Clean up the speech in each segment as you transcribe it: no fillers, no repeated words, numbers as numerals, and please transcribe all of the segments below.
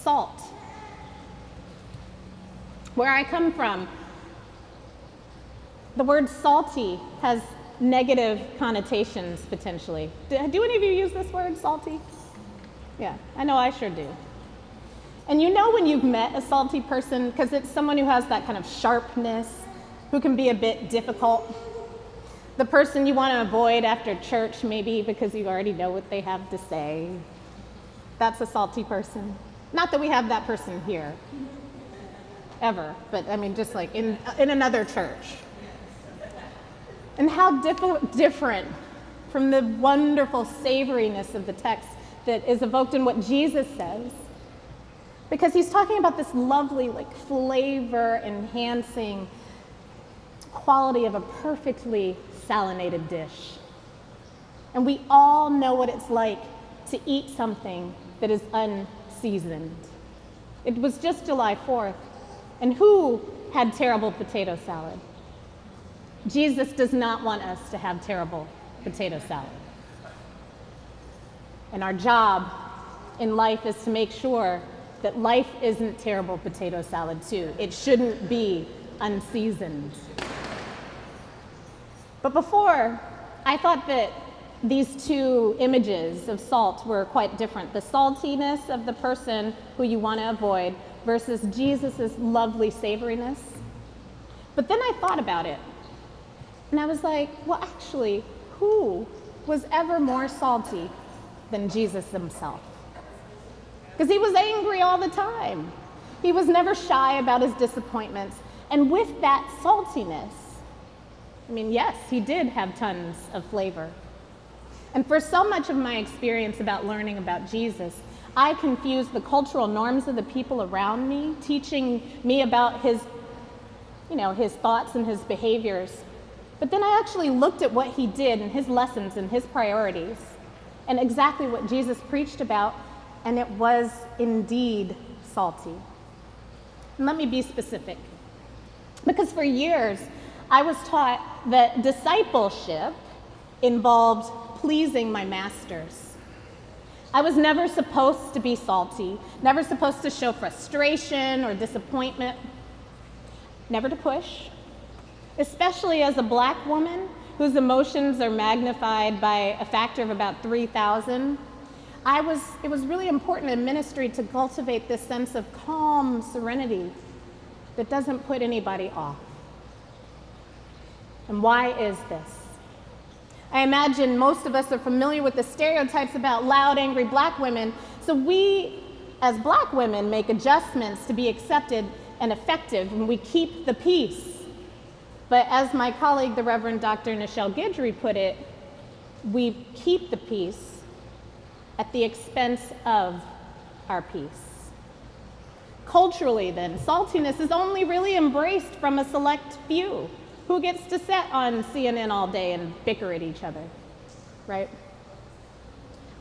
salt. Where I come from, the word salty has negative connotations potentially. Do any of you use this word, salty? Yeah, I know I sure do. And you know when you've met a salty person, because it's someone who has that kind of sharpness, who can be a bit difficult. The person you want to avoid after church, maybe because you already know what they have to say. That's a salty person. Not that we have that person here, ever, but I mean just like in another church. And how different from the wonderful savoriness of the text that is evoked in what Jesus says. Because he's talking about this lovely, like, flavor-enhancing quality of a perfectly salinated dish. And we all know what it's like to eat something that is unseasoned. It was just July 4th, and who had terrible potato salad? Jesus does not want us to have terrible potato salad. And our job in life is to make sure that life isn't terrible potato salad too. It shouldn't be unseasoned. But before, I thought that these two images of salt were quite different. The saltiness of the person who you want to avoid versus Jesus's lovely savoriness. But then I thought about it. And I was like, well, actually, who was ever more salty than Jesus himself? Because he was angry all the time. He was never shy about his disappointments. And with that saltiness, I mean, yes, he did have tons of flavor. And for so much of my experience about learning about Jesus, I confused the cultural norms of the people around me, teaching me about his thoughts and his behaviors. But then I actually looked at what he did and his lessons and his priorities and exactly what Jesus preached about, and it was indeed salty. And let me be specific. Because for years, I was taught that discipleship involved pleasing my masters. I was never supposed to be salty, never supposed to show frustration or disappointment, never to push, especially as a Black woman whose emotions are magnified by a factor of about 3,000. It was really important in ministry to cultivate this sense of calm serenity that doesn't put anybody off. And why is this? I imagine most of us are familiar with the stereotypes about loud, angry Black women, so we, as Black women, make adjustments to be accepted and effective, and we keep the peace. But as my colleague, the Reverend Dr. Nichelle Guidry put it, we keep the peace at the expense of our peace. Culturally, then, saltiness is only really embraced from a select few who gets to sit on CNN all day and bicker at each other, right?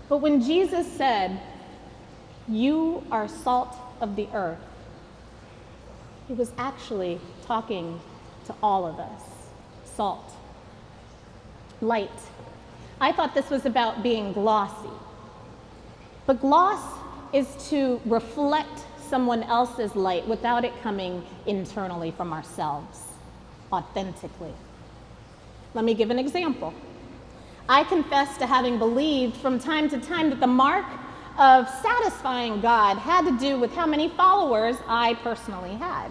But when Jesus said, "You are salt of the earth," he was actually talking to all of us. Salt. Light. I thought this was about being glossy. But gloss is to reflect someone else's light without it coming internally from ourselves, authentically. Let me give an example. I confess to having believed from time to time that the mark of satisfying God had to do with how many followers I personally had.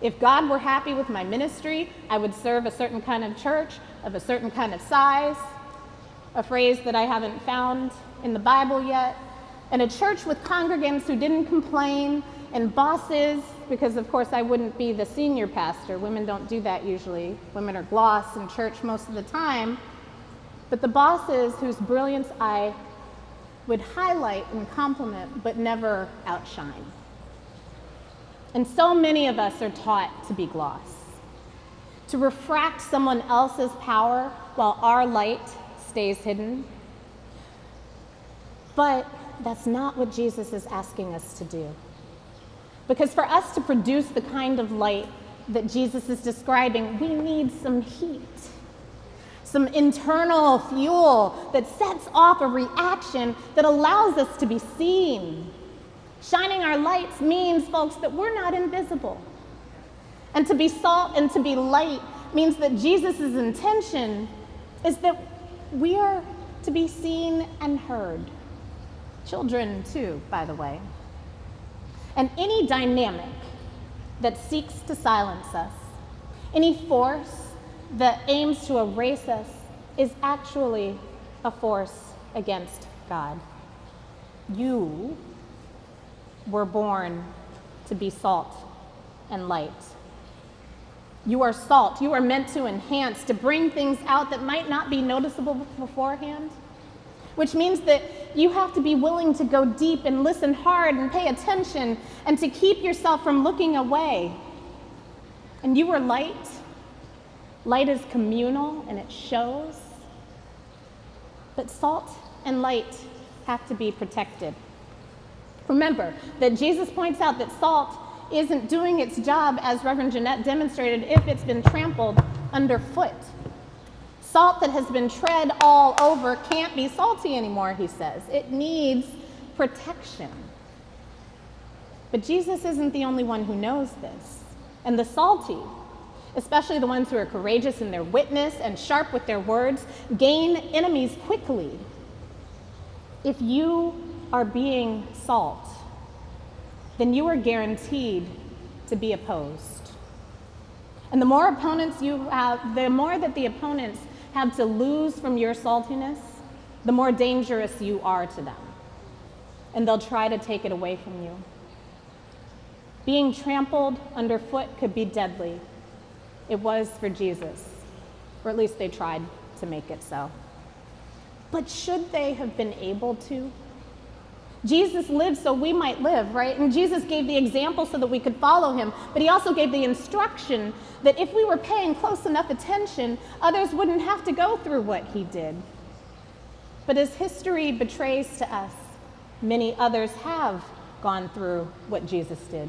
If God were happy with my ministry, I would serve a certain kind of church of a certain kind of size, a phrase that I haven't found in the Bible yet, and a church with congregants who didn't complain, and bosses, because of course I wouldn't be the senior pastor. Women don't do that usually. Women are gloss in church most of the time. But the bosses whose brilliance I would highlight and compliment, but never outshine. And so many of us are taught to be gloss, to refract someone else's power while our light stays hidden. But that's not what Jesus is asking us to do. Because for us to produce the kind of light that Jesus is describing, we need some heat, some internal fuel that sets off a reaction that allows us to be seen, Shining our lights means, folks, that we're not invisible. And to be salt and to be light means that Jesus' intention is that we are to be seen and heard. Children, too, by the way. And any dynamic that seeks to silence us, any force that aims to erase us, is actually a force against God. You were born to be salt and light. You are salt. You are meant to enhance, to bring things out that might not be noticeable beforehand, which means that you have to be willing to go deep and listen hard and pay attention and to keep yourself from looking away. And you are light. Light is communal and it shows. But salt and light have to be protected. Remember that Jesus points out that salt isn't doing its job, as Reverend Jeanette demonstrated, if it's been trampled underfoot. Salt that has been tread all over can't be salty anymore, he says. It needs protection. But Jesus isn't the only one who knows this. And the salty, especially the ones who are courageous in their witness and sharp with their words, gain enemies quickly. If you are being salt, then you are guaranteed to be opposed. And the more opponents you have, the more that the opponents have to lose from your saltiness, the more dangerous you are to them. And they'll try to take it away from you. Being trampled underfoot could be deadly. It was for Jesus, or at least they tried to make it so. But should they have been able to? Jesus lived so we might live, right? And Jesus gave the example so that we could follow him, but he also gave the instruction that if we were paying close enough attention, others wouldn't have to go through what he did. But as history betrays to us, many others have gone through what Jesus did.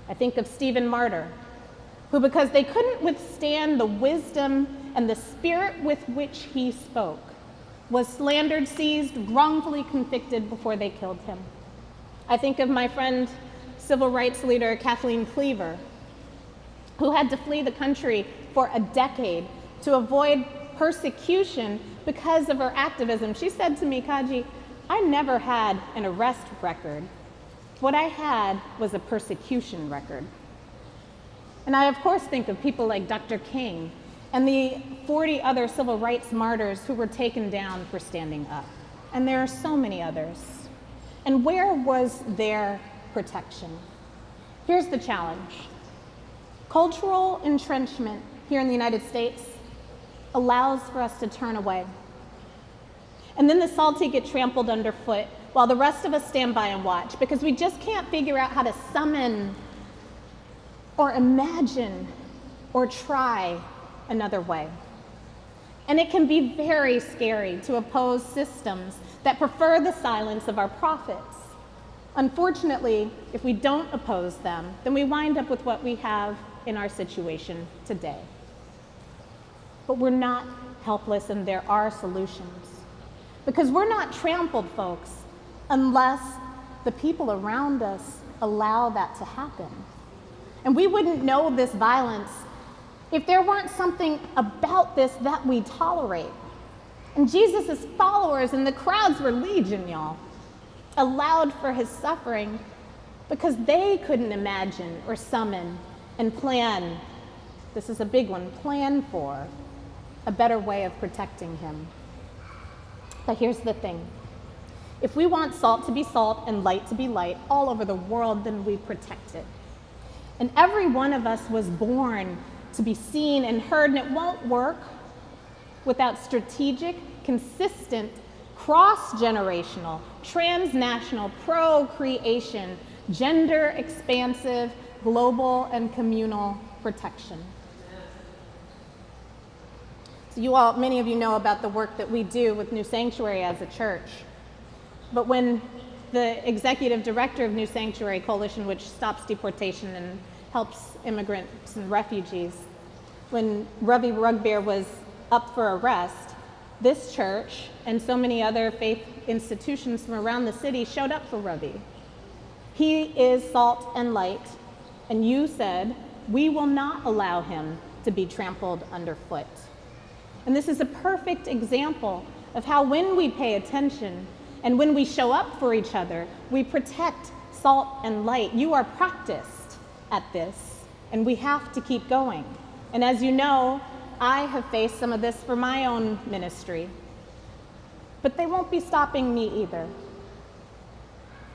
I think of Stephen Martyr, who, because they couldn't withstand the wisdom and the spirit with which he spoke, was slandered, seized, wrongfully convicted before they killed him. I think of my friend, civil rights leader Kathleen Cleaver, who had to flee the country for a decade to avoid persecution because of her activism. She said to me, "Kaji, I never had an arrest record. What I had was a persecution record." And I, of course, think of people like Dr. King and the 40 other civil rights martyrs who were taken down for standing up. And there are so many others. And where was their protection? Here's the challenge. Cultural entrenchment here in the United States allows for us to turn away. And then the salty get trampled underfoot while the rest of us stand by and watch, because we just can't figure out how to summon or imagine or try another way. And it can be very scary to oppose systems that prefer the silence of our prophets. Unfortunately, if we don't oppose them, then we wind up with what we have in our situation today. But we're not helpless, and there are solutions. Because we're not trampled, folks, unless the people around us allow that to happen. And we wouldn't know this violence if there weren't something about this that we tolerate. And Jesus' followers, and the crowds were legion, y'all, allowed for his suffering because they couldn't imagine or summon and plan, this is a big one, plan for a better way of protecting him. But here's the thing. If we want salt to be salt and light to be light all over the world, then we protect it. And every one of us was born to be seen and heard, and it won't work without strategic, consistent, cross-generational, transnational, pro-creation, gender-expansive, global, and communal protection. So you all, many of you know about the work that we do with New Sanctuary as a church. But when the executive director of New Sanctuary Coalition, which stops deportation and helps immigrants and refugees, when Ravi Rugbear was up for arrest, this church and so many other faith institutions from around the city showed up for Ravi. He is salt and light, and you said, we will not allow him to be trampled underfoot. And this is a perfect example of how when we pay attention and when we show up for each other, we protect salt and light. You are practiced at this, and we have to keep going. And as you know, I have faced some of this for my own ministry, but they won't be stopping me either.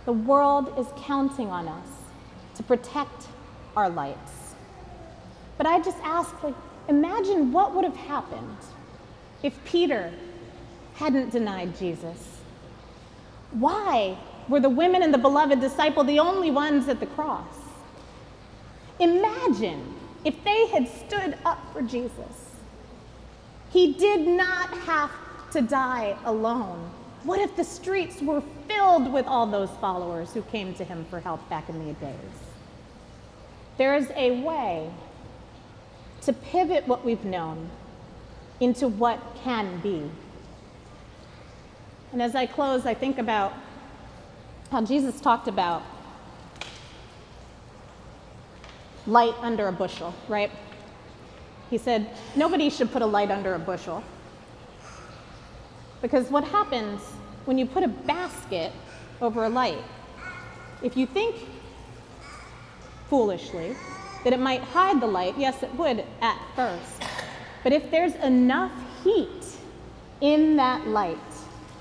The world is counting on us to protect our lights. But I just ask, imagine what would have happened if Peter hadn't denied Jesus. Why were the women and the beloved disciple the only ones at the cross? Imagine if they had stood up for Jesus. He did not have to die alone. What if the streets were filled with all those followers who came to him for help back in the days? There is a way to pivot what we've known into what can be. And as I close, I think about how Jesus talked about light under a bushel, right? He said, nobody should put a light under a bushel. Because what happens when you put a basket over a light? If you think foolishly that it might hide the light, yes, it would at first. But if there's enough heat in that light,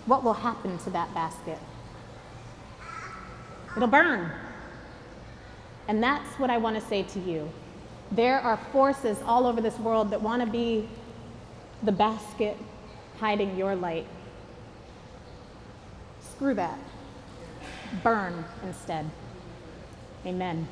what will happen to that basket? It'll burn. And that's what I want to say to you. There are forces all over this world that want to be the basket hiding your light. Screw that. Burn instead. Amen.